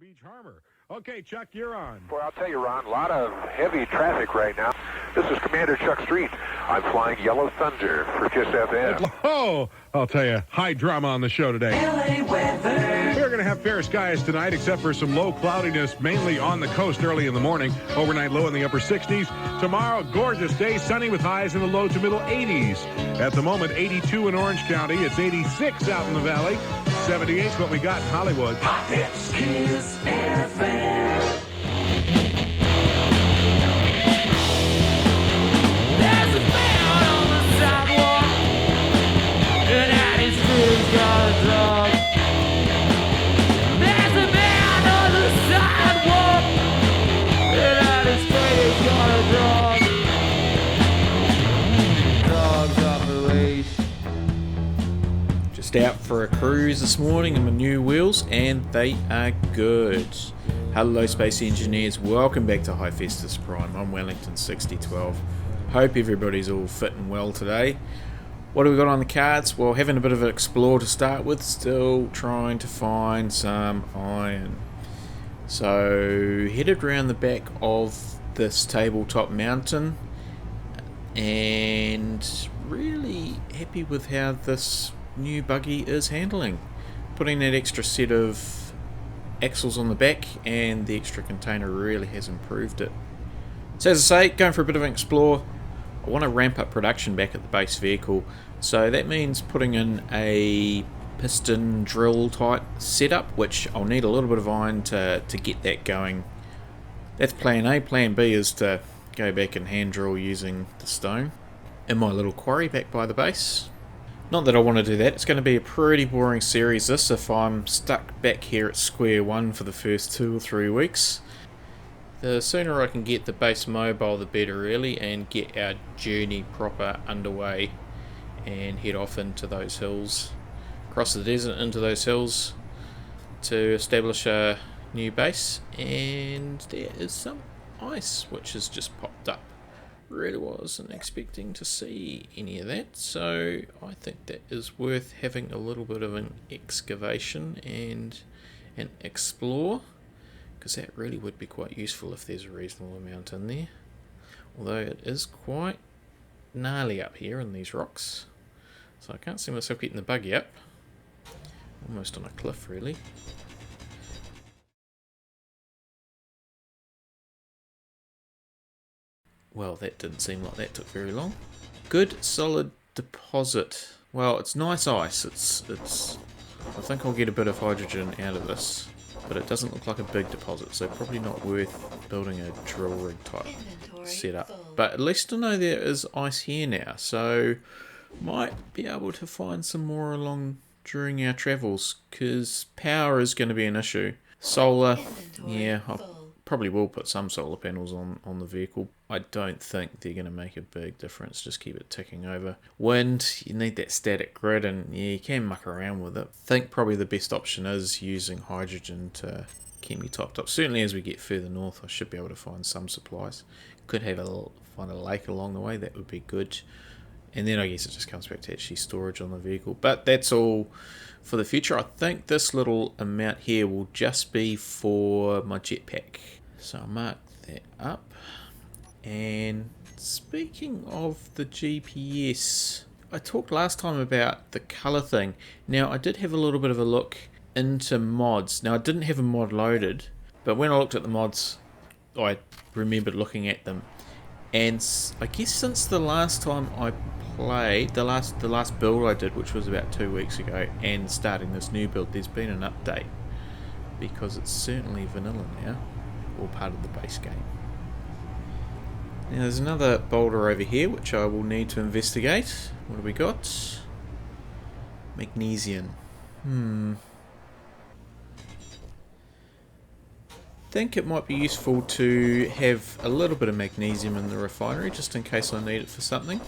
Beach Harbor. Okay, Chuck, you're on. Boy, I'll tell you, Ron, a lot of heavy traffic right now. This is Commander Chuck Street. I'm flying Yellow Thunder for KISS FM. Oh, I'll tell you, high drama on the show today. LA weather. We're going to have fair skies tonight, except for some low cloudiness, mainly on the coast early in the morning. Overnight low in the upper 60s. Tomorrow, gorgeous day, sunny with highs in the low to middle 80s. At the moment, 82 in Orange County. It's 86 out in the valley. 78 is what we got in Hollywood. Hot hits, KISS FM. There's a man on the sidewalk, and at his feet he's got a dog. There's a man on the sidewalk, and at his feet he's got a dog. Dogs off the leash. Just out for a cruise this morning in my new wheels, and they are good. Hello Space Engineers, welcome back to Hephaestus Prime. I'm Wellington 6012. Hope everybody's all fit and well today. What have we got on the cards? Well, having a bit of an explore to start with, still trying to find some iron. So, headed around the back of this tabletop mountain, and really happy with how this new buggy is handling. Putting that extra set of axles on the back and the extra container really has improved it. So as I say, going for a bit of an explore. I want to ramp up production back at the base vehicle, so that means putting in a piston drill type setup, which I'll need a little bit of iron to get that going. That's plan A. Plan B is to go back and hand drill using the stone in my little quarry back by the base. Not that I want to do that, it's going to be a pretty boring series this if I'm stuck back here at square one for the first 2 or 3 weeks. The sooner I can get the base mobile the better really, and get our journey proper underway and head off into those hills, across the desert into those hills to establish a new base. And there is some ice which has just popped up. Really wasn't expecting to see any of that, so I think that is worth having a little bit of an excavation and an explore, because that really would be quite useful if there's a reasonable amount in there, although it is quite gnarly up here in these rocks, so I can't see myself getting the buggy up. Almost on a cliff really. Well, that didn't seem like that took very long. Good, solid deposit. Well, it's nice ice. It's. I think I'll get a bit of hydrogen out of this, but it doesn't look like a big deposit, so probably not worth building a drill rig type setup. But at least I know there is ice here now, so might be able to find some more along during our travels, because power is going to be an issue. Solar, yeah, probably will put some solar panels on the vehicle. I don't think they're going to make a big difference. Just keep it ticking over. Wind, you need that static grid, and yeah, you can muck around with it. I think probably the best option is using hydrogen to keep me topped up. Certainly as we get further north, I should be able to find some supplies. Could find a lake along the way, that would be good. And then I guess it just comes back to actually storage on the vehicle. But that's all for the future. I think this little amount here will just be for my jetpack. So I'll mark that up. And speaking of the GPS, I talked last time about the colour thing. Now I did have a little bit of a look into mods. Now I didn't have a mod loaded, but when I looked at the mods, I remembered looking at them. And I guess since the last time I played, the last build I did, which was about 2 weeks ago, and starting this new build, there's been an update, because it's certainly vanilla now, or part of the base game. Now there's another boulder over here which I will need to investigate. What have we got? Magnesium. Think it might be useful to have a little bit of magnesium in the refinery just in case I need it for something.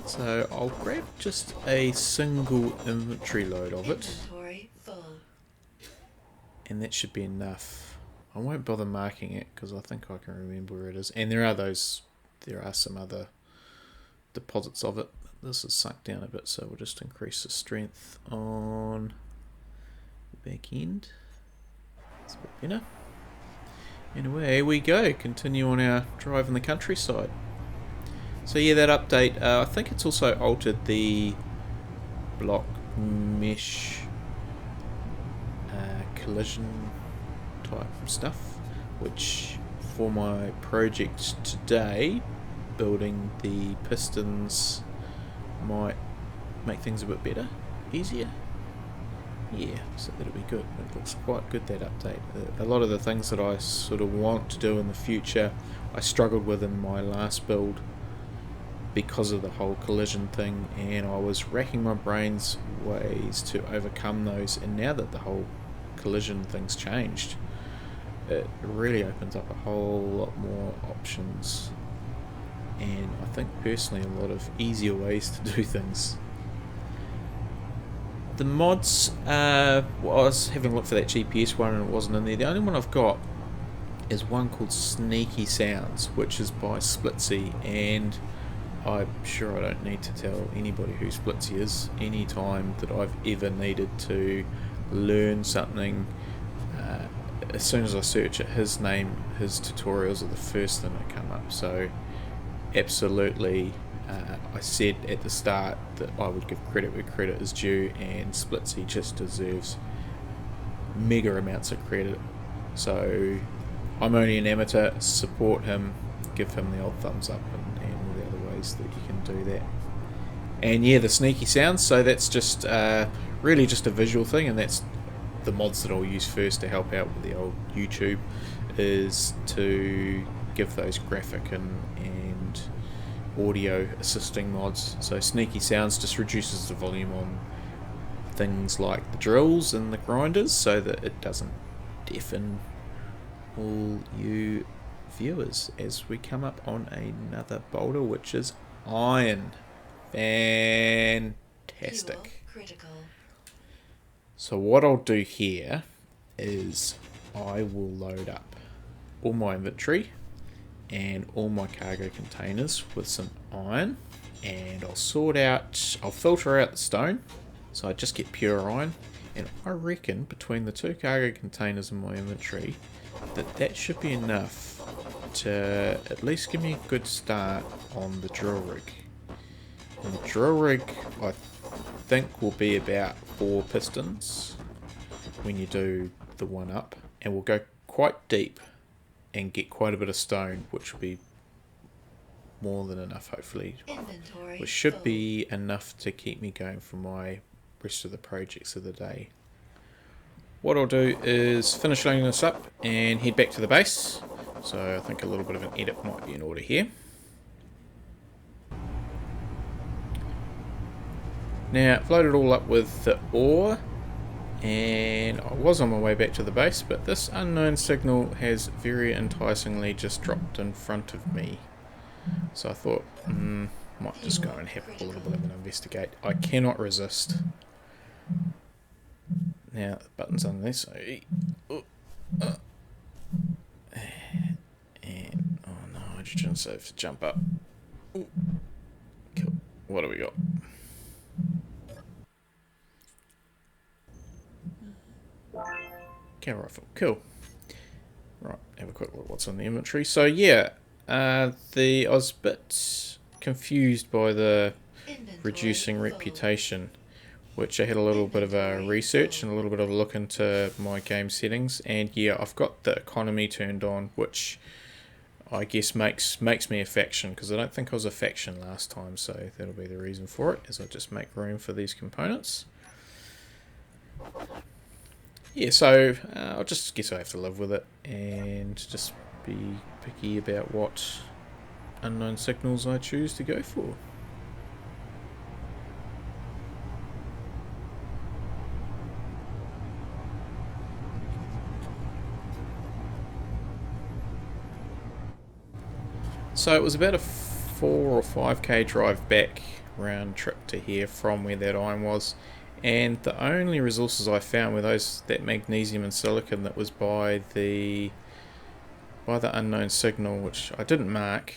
So I'll grab just a single inventory load of it. And that should be enough. I won't bother marking it because I think I can remember where it is. And there are some other deposits of it. This is sunk down a bit, so we'll just increase the strength on the back end. Let's bit better. And away we go, continue on our drive in the countryside. So yeah, that update, I think it's also altered the block mesh collision type stuff, which for my project today, building the pistons might make things a bit better, easier. Yeah, so that'll be good. It looks quite good, that update. A lot of the things that I sort of want to do in the future, I struggled with in my last build because of the whole collision thing, and I was racking my brains ways to overcome those, and now that the whole collision thing's changed, it really opens up a whole lot more options, and I think personally a lot of easier ways to do things. The mods, well, I was having a look for that GPS one and it wasn't in there. The only one I've got is one called Sneaky Sounds, which is by Splitsy, and I'm sure I don't need to tell anybody who Splitsy is. Any time that I've ever needed to learn something, as soon as I search it, his name, his tutorials are the first thing that come up. So absolutely, I said at the start that I would give credit where credit is due, and Splitsy just deserves mega amounts of credit. So I'm only an amateur, support him, give him the old thumbs up, and all the other ways that you can do that. And yeah, the Sneaky Sounds, so that's just really just a visual thing, and that's the mods that I'll use first to help out with the old YouTube, is to give those graphic and audio assisting mods. So Sneaky Sounds just reduces the volume on things like the drills and the grinders so that it doesn't deafen all you viewers as we come up on another boulder, which is iron. Fantastic. So what I'll do here is I will load up all my inventory and all my cargo containers with some iron, and I'll filter out the stone, so I just get pure iron, and I reckon between the two cargo containers in my inventory that should be enough to at least give me a good start on the drill rig. And the drill rig I think will be about 4 pistons when you do the one up, and we'll go quite deep and get quite a bit of stone, which will be more than enough, hopefully. Which should be enough to keep me going for my rest of the projects of the day. What I'll do is finish loading this up and head back to the base. So I think a little bit of an edit might be in order here. Now, I've loaded it all up with the ore, and I was on my way back to the base, but this unknown signal has very enticingly just dropped in front of me. So I thought, might just go and have a little bit of an investigate. I cannot resist. Now, the button's on there, so... and, oh no, hydrogen, so I have to jump up. Ooh. Cool. What do we got? Cow rifle, cool. Right, have a quick look what's on the inventory. So yeah, I was a bit confused by the reducing reputation, which I had a little bit of a research and a little bit of a look into my game settings, and yeah, I've got the economy turned on, which I guess makes me a faction, because I don't think I was a faction last time, so that'll be the reason for it, as I just make room for these components. Yeah, so I just guess I have to live with it and just be picky about what unknown signals I choose to go for. So it was about a 4 or 5k drive back round trip to here from where that iron was, and the only resources I found were that magnesium and silicon that was by the unknown signal, which I didn't mark.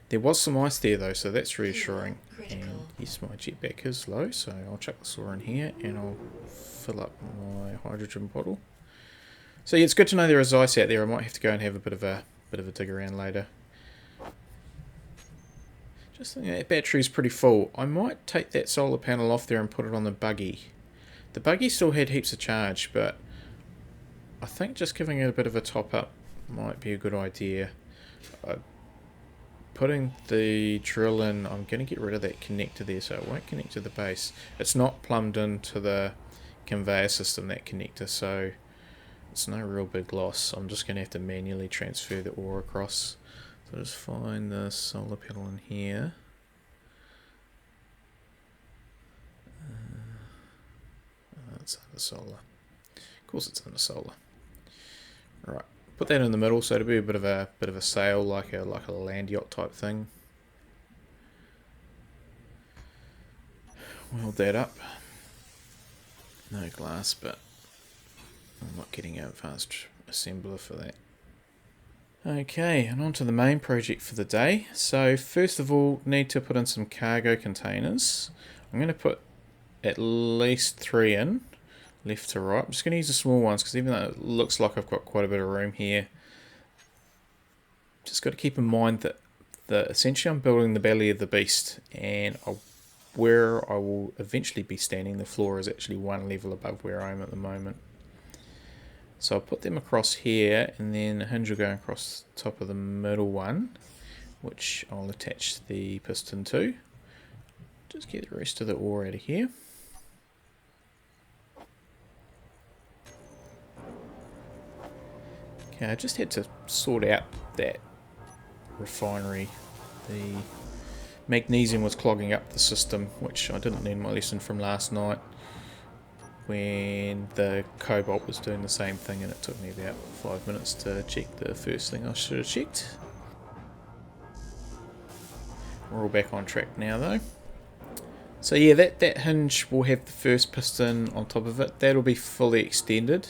There was some ice there though, so that's reassuring. And yes, my jetpack is low, so I'll chuck the saw in here and I'll fill up my hydrogen bottle. So yeah, it's good to know there is ice out there. I might have to go and have a bit of a dig around later. Just think that battery's pretty full. I might take that solar panel off there and put it on the buggy. The buggy still had heaps of charge, but I think just giving it a bit of a top up might be a good idea. Putting the drill in, I'm going to get rid of that connector there so it won't connect to the base. It's not plumbed into the conveyor system, that connector, so it's no real big loss. I'm just going to have to manually transfer the ore across. So just find the solar panel in here. It's under solar. Of course it's under solar. Right, put that in the middle so it'll be a bit of a sail, like a land yacht type thing. Weld that up. No glass, but I'm not getting an advanced assembler for that. Okay, and on to the main project for the day. So first of all, need to put in some cargo containers. I'm going to put at least 3 in, left to right. I'm just going to use the small ones because even though it looks like I've got quite a bit of room here, just got to keep in mind that essentially I'm building the belly of the beast, and where I will eventually be standing, the floor is actually 1 level above where I am at the moment. So I'll put them across here, and then a hinge will go across the top of the middle one, which I'll attach the piston to. Just get the rest of the ore out of here. Okay, I just had to sort out that refinery. The magnesium was clogging up the system, which I didn't learn my lesson from last night, when the cobalt was doing the same thing, and it took me about 5 minutes to check the first thing I should have checked. We're all back on track now though. So yeah, that hinge will have the first piston on top of it. That'll be fully extended,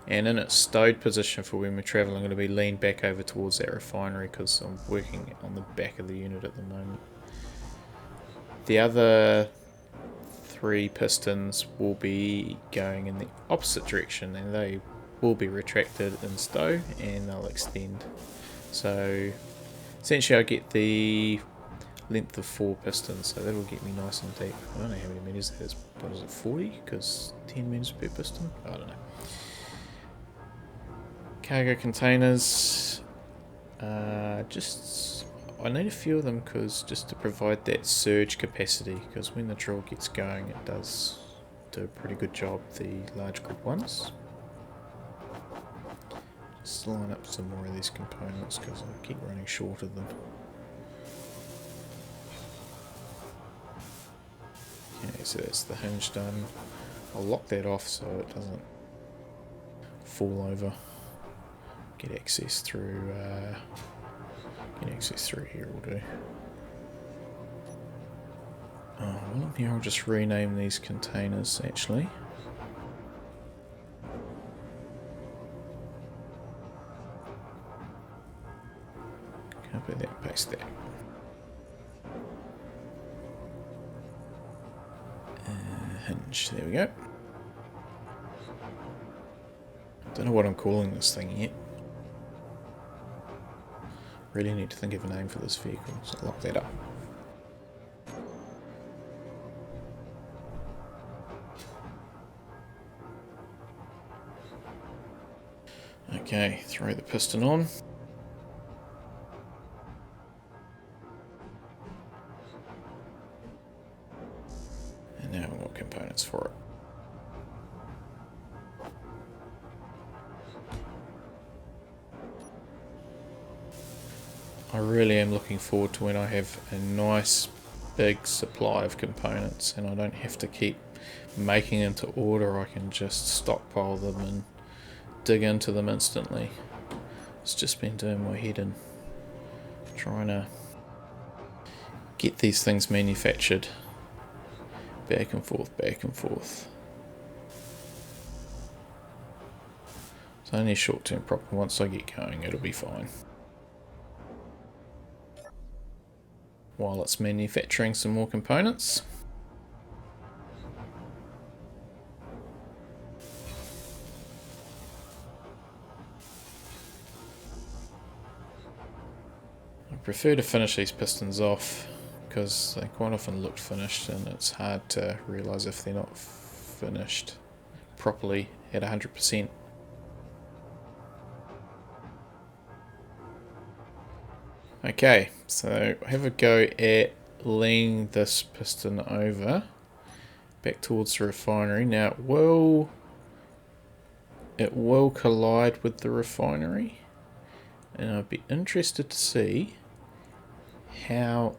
and in its stowed position for when we're traveling, it'll be leaned back over towards that refinery because I'm working on the back of the unit at the moment. The other 3 pistons will be going in the opposite direction, and they will be retracted in stow and they'll extend. So essentially I get the length of 4 pistons, so that'll get me nice and deep. I don't know how many meters that is. What is it, 40? Because 10 meters per piston? I don't know. Cargo containers. I need a few of them just to provide that surge capacity, because when the drill gets going it does do a pretty good job, the large grid ones. Just line up some more of these components because I keep running short of them. Okay, so that's the hinge done. I'll lock that off so it doesn't fall over. Get access through here will do. Well, here I'll just rename these containers actually. Copy that, paste that. Hinge, there we go. Don't know what I'm calling this thing yet. Really need to think of a name for this vehicle, so I'll lock that up. Okay, throw the piston on. And now we've got components for it. I really am looking forward to when I have a nice big supply of components and I don't have to keep making them to order. I can just stockpile them and dig into them instantly. It's just been doing my head in trying to get these things manufactured. Back and forth, back and forth. It's only a short-term problem. Once I get going, it'll be fine. While it's manufacturing some more components. prefer to finish these pistons off because they quite often look finished and it's hard to realise if they're not finished properly at 100%. Okay, so have a go at leaning this piston over back towards the refinery. Now it will collide with the refinery, and I'd be interested to see how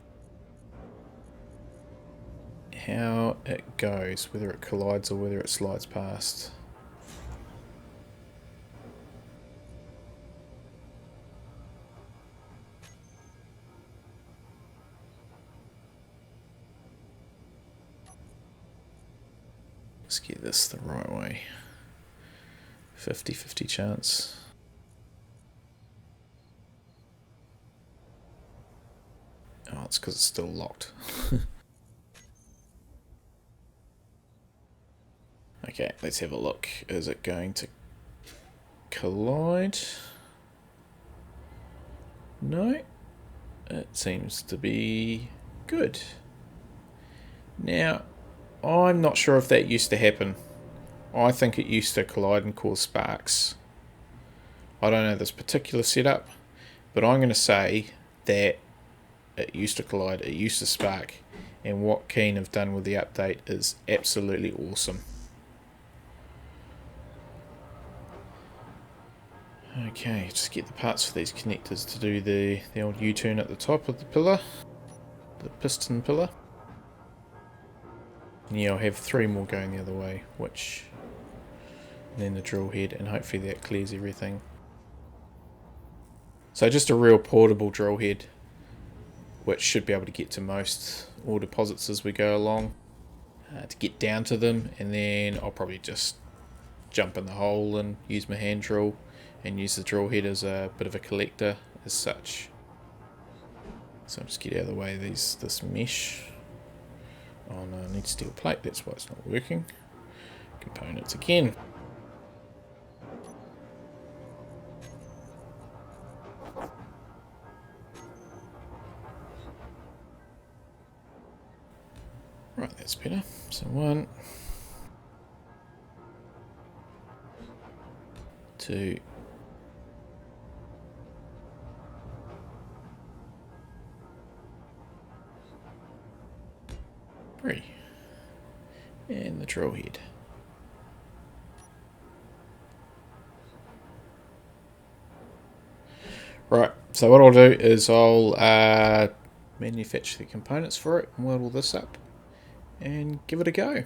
it goes, whether it collides or whether it slides past. Let's get this the right way. 50-50 chance. Oh, it's because it's still locked. Okay, let's have a look. Is it going to collide? No. It seems to be good. Now, I'm not sure if that used to happen. I think it used to collide and cause sparks. I don't know this particular setup, but I'm going to say that it used to collide, it used to spark, and what Keen have done with the update is absolutely awesome. Okay, just get the parts for these connectors to do the old U-turn at the top of the pillar, the piston pillar. And yeah, I'll have 3 more going the other way, and then the drill head, and hopefully that clears everything. So just a real portable drill head, which should be able to get to most ore deposits as we go along, to get down to them, and then I'll probably just jump in the hole and use my hand drill and use the drill head as a bit of a collector as such. So I'll just get out of the way of this mesh. Oh no, I need steel plate, that's why it's not working. Components again. Right, that's better. So 1, 2, 3, and the drill head. Right, so what I'll do is I'll manufacture the components for it and weld all this up and give it a go.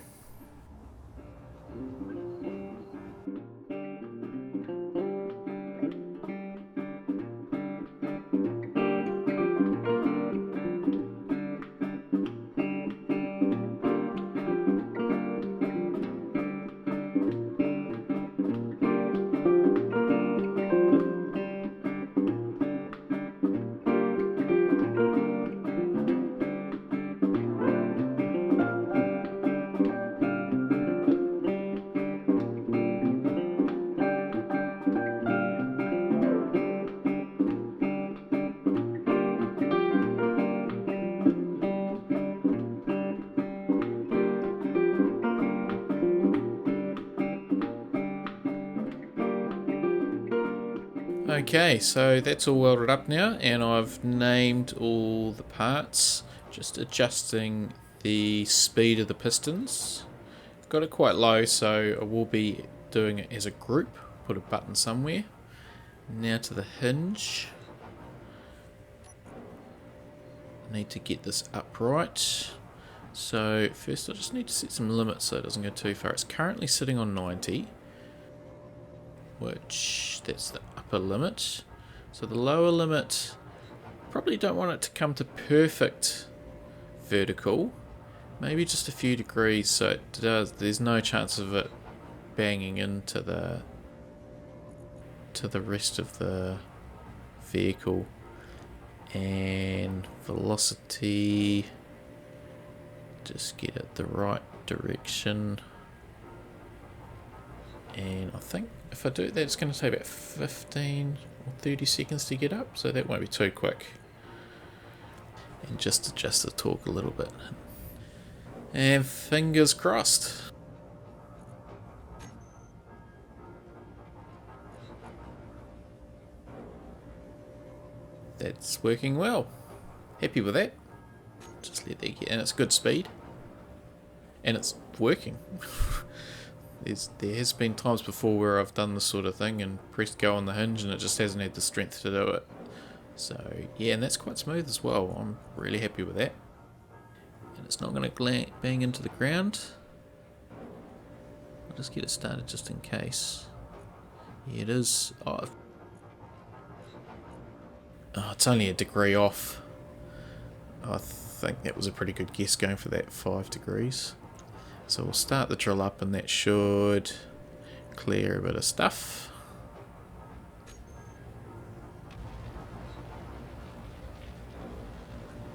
Okay, so that's all welded up now, and I've named all the parts, just adjusting the speed of the pistons. Got it quite low, so I will be doing it as a group. Put a button somewhere. Now to the hinge. I need to get this upright. So first I just need to set some limits so it doesn't go too far. It's currently sitting on 90. Which, that's the upper limit. So the lower limit, probably don't want it to come to perfect vertical. Maybe just a few degrees so it does, there's no chance of it banging into the rest of the vehicle. And velocity, just get it the right direction. And I think if I do that, it's going to take about 15 or 30 seconds to get up, so that won't be too quick. and just adjust the torque a little bit. And fingers crossed. That's working well. Happy with that. Just let that get, and it's good speed. And it's working. There has been times before where I've done this sort of thing and pressed go on the hinge and it just hasn't had the strength to do it. So yeah, and that's quite smooth as well. I'm really happy with that. And it's not going to bang into the ground. I'll just get it started just in case. Yeah, it is. Oh, it's only a degree off. I think that was a pretty good guess going for that 5 degrees. So we'll start the drill up and that should clear a bit of stuff.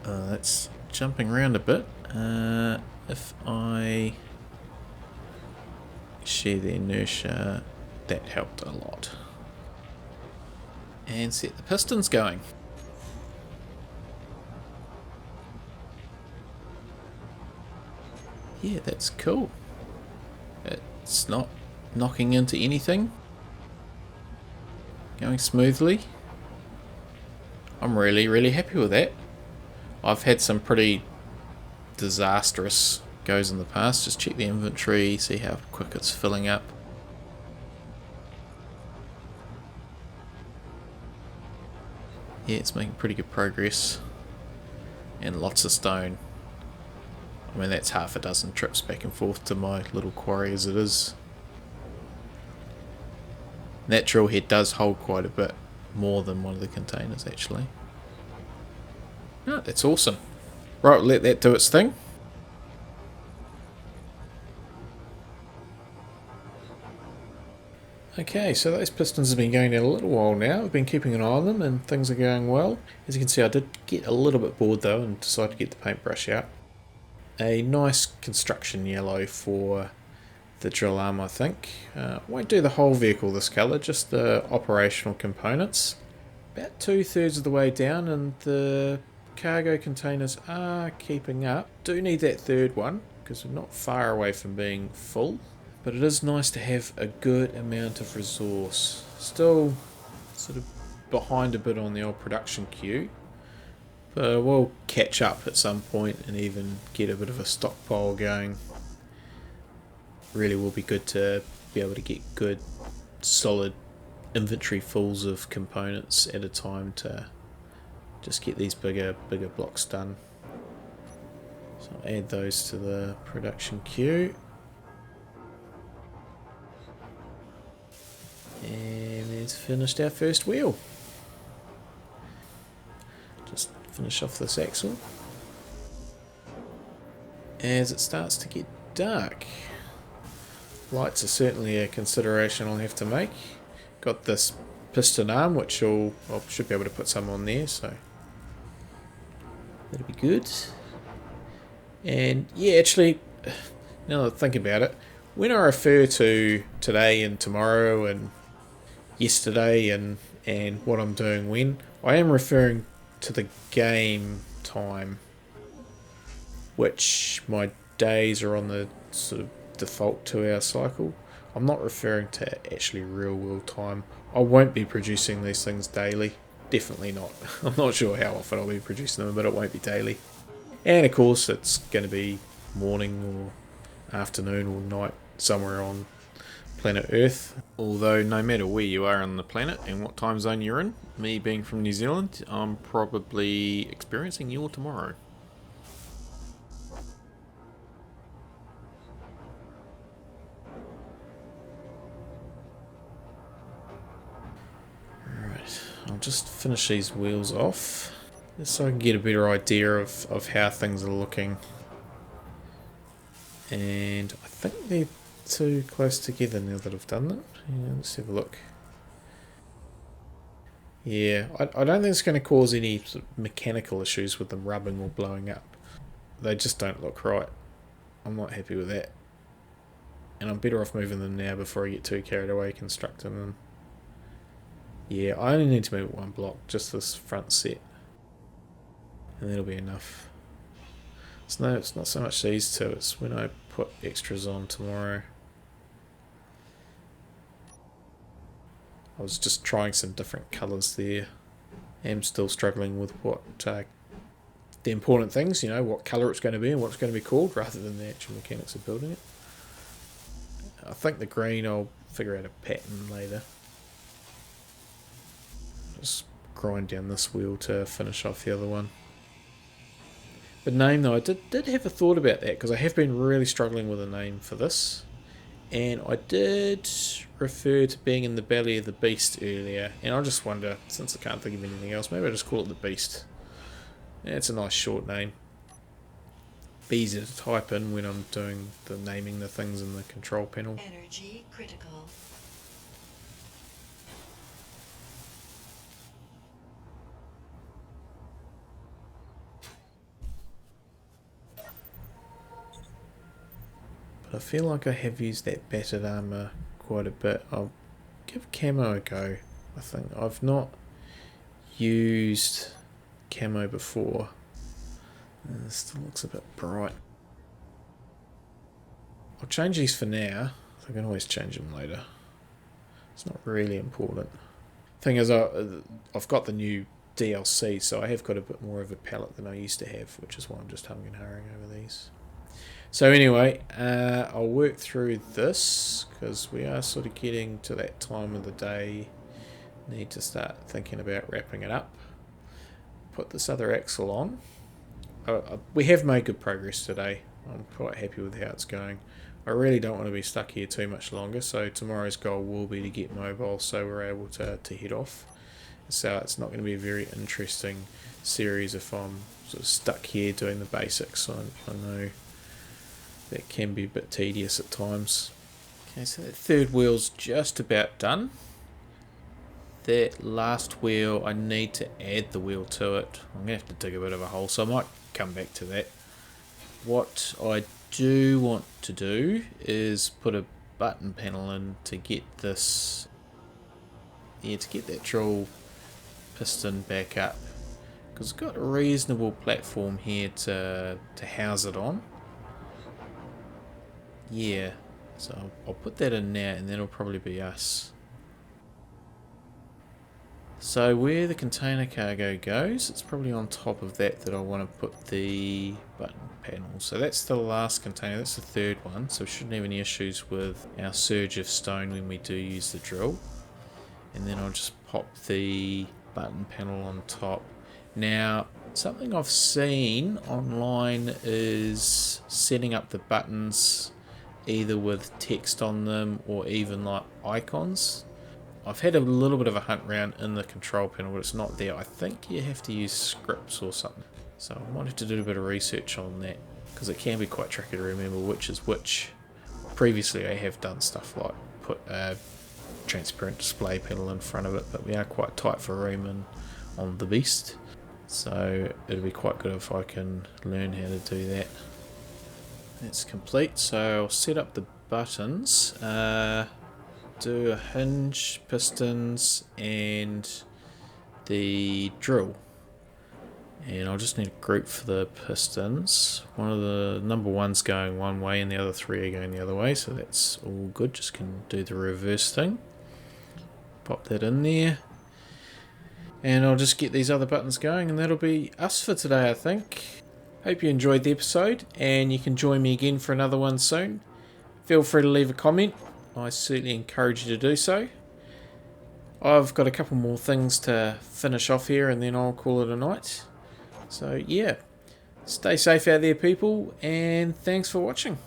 That's jumping around a bit. If I share the inertia, that helped a lot. And set the pistons going. Yeah, that's cool. It's not knocking into anything. Going smoothly. I'm really happy with that. I've had some pretty disastrous goes in the past. Just check the inventory, see how quick it's filling up. Yeah, it's making pretty good progress. And lots of stone. I mean, that's half a dozen trips back and forth to my little quarry as it is. That drill head does hold quite a bit more than one of the containers, actually. Oh, that's awesome. Right, let that do its thing. Okay, so those pistons have been going down a little while now. I've been keeping an eye on them and things are going well. As you can see, I did get a little bit bored though and decided to get the paintbrush out. A nice construction yellow for the drill arm, I think. Won't do the whole vehicle this colour, just the operational components. About 2/3 of the way down and the cargo containers are keeping up. Do need that third one because we're not far away from being full. But it is nice to have a good amount of resource. Still sort of behind a bit on the old production queue. But we'll catch up at some point and even get a bit of a stockpile going. Really will be good to be able to get good, solid inventory fulls of components at a time to just get these bigger blocks done. So I'll add those to the production queue. And there's finished our first wheel. Just finish off this axle. As it starts to get dark, lights are certainly a consideration I'll have to make. Got this piston arm, which I should be able to put some on there, so that'll be good. And yeah, actually, now that I think about it, when I refer to today and tomorrow and yesterday and what I'm doing when, I am referring to the game time, which my days are on the sort of default 2-hour cycle. I'm not referring to actually real world time. I won't be producing these things daily, definitely not. I'm not sure how often I'll be producing them, but it won't be daily. And of course it's going to be morning or afternoon or night somewhere on planet Earth. Although no matter where you are on the planet and what time zone you're in, me being from New Zealand, I'm probably experiencing your tomorrow. Alright, I'll just finish these wheels off just so I can get a better idea of how things are looking. And I think they're too close together now that I've done them. Yeah, let's have a look. Yeah, I don't think it's going to cause any sort of mechanical issues with them rubbing or blowing up. They just don't look right. I'm not happy with that. And I'm better off moving them now before I get too carried away constructing them. Yeah, I only need to move one block, just this front set. and that'll be enough. So it's not so much these two, it's when I put extras on tomorrow. I was just trying some different colours there. I'm still struggling with what the important things, you know, what colour it's going to be and what it's going to be called, rather than the actual mechanics of building it. I think the green, I'll figure out a pattern later. Just grind down this wheel to finish off the other one. The name though, I did have a thought about that, because I have been really struggling with a name for this. And I did refer to being in the belly of the beast earlier, and I just wonder, since I can't think of anything else, maybe I just call it the beast. Yeah, it's a nice short name. Be easy to type in when I'm doing the naming the things in the control panel. Energy critical. I feel like I have used that battered armour quite a bit. I'll give camo a go. I think I've not used camo before. It still looks a bit bright. I'll change these for now. I can always change them later. It's not really important. Thing is, I've got the new DLC, so I have got a bit more of a palette than I used to have, which is why I'm just humming and hurrying over these. So anyway, I'll work through this, because we are sort of getting to that time of the day. Need to start thinking about wrapping it up. Put this other axle on. We have made good progress today. I'm quite happy with how it's going. I really don't want to be stuck here too much longer, so tomorrow's goal will be to get mobile so we're able to head off. So it's not going to be a very interesting series if I'm sort of stuck here doing the basics. I know that can be a bit tedious at times. Okay, so that third wheel's just about done. That last wheel, I need to add the wheel to it. I'm going to have to dig a bit of a hole, so I might come back to that. What I do want to do is put a button panel in to get this, to get that drill piston back up, because it's got a reasonable platform here to house it on. Yeah, so I'll put that in now, and that'll probably be us. So where the container cargo goes, it's probably on top of that I want to put the button panel. So that's the last container, that's the third one, so we shouldn't have any issues with our surge of stone when we do use the drill. And then I'll just pop the button panel on top. Now, something I've seen online is setting up the buttons either with text on them or even like icons. I've had a little bit of a hunt around in the control panel, but it's not there. I think you have to use scripts or something. So I might have to do a bit of research on that, because it can be quite tricky to remember which is which. Previously I have done stuff like put a transparent display panel in front of it, but we are quite tight for room on the beast. So it'll be quite good if I can learn how to do that. That's complete, so I'll set up the buttons. Do a hinge, pistons, and the drill. And I'll just need a group for the pistons. One of the number one's going one way and the other three are going the other way, so that's all good. Just can do the reverse thing. Pop that in there. And I'll just get these other buttons going, and that'll be us for today, I think. Hope you enjoyed the episode, and you can join me again for another one soon. Feel free to leave a comment. I certainly encourage you to do so. I've got a couple more things to finish off here, and then I'll call it a night. So yeah, stay safe out there, people, and thanks for watching.